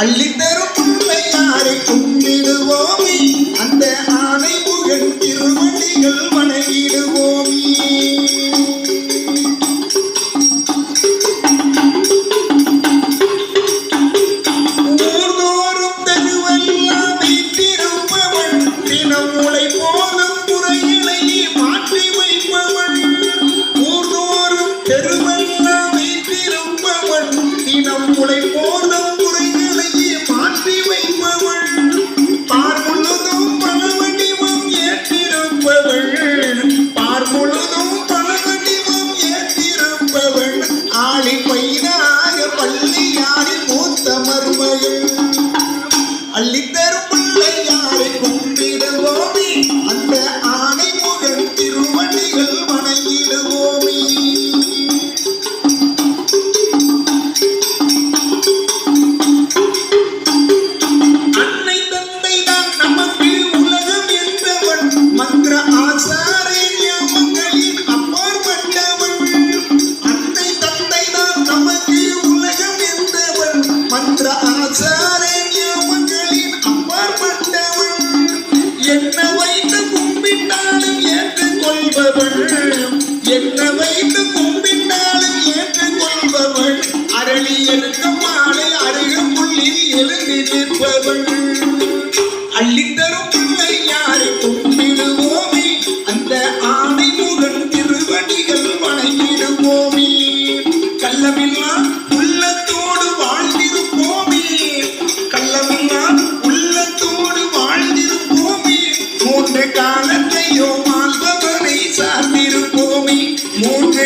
அள்ளித்தரும் பிள்ளையாரை கும்பிடுவோமே, அந்த ஆனை முகன் திருவடிகள் வணங்கிடுவோமே. ஊர்தோறும் தெருவெல்லாம் வீட்டிருப்பவள், தினம் உலை போதும் முறைகளை மாற்றி வைப்பவள். ஊர்தோறும் தெருவெல்லாம் வீட்டிருப்பவள், தினம் உலை போதும் அள்ளித்தரும் பிள்ளையாரை கும்பிடுவோமே, அந்த ஆனை முகன் திருவடிகள் வணங்கிடுவோமே. அன்னை தந்தை தான் நமக்கு உலகம் என்றவன், மந்திர ஆசாரே ஞாபகங்களின் அப்பாற்பட்டவன். அன்னை தந்தை தான் நமக்கு உலகம் என்றவன், மந்திர ஆசாரே என்ன வைத்து கும்பிட்டாலும் ஏற்றுக்கொள்பவள், என்ன வைத்து கும்பிட்டாலும் ஏற்றுக்கொள்பவள். அரளி எழுக்க மாலை அருகம்புள்ளில் எழுந்து நிற்பவள். அள்ளித்தரும் பிள்ளையாரை கும்பிடுவோமே, அந்த ஆனை முகன் திருவடிகள் வணங்கிடுவோமே. கள்ளமில்லா உள்ளத்தோடு வாழ்ந்திருப்போமே, கள்ளமில்லா உள்ளத்தோடு வாழ்ந்திருப்போமே. மூன்று காலத்தையோ வாழ்பவனை சார்ந்திருப்போமே, மூன்று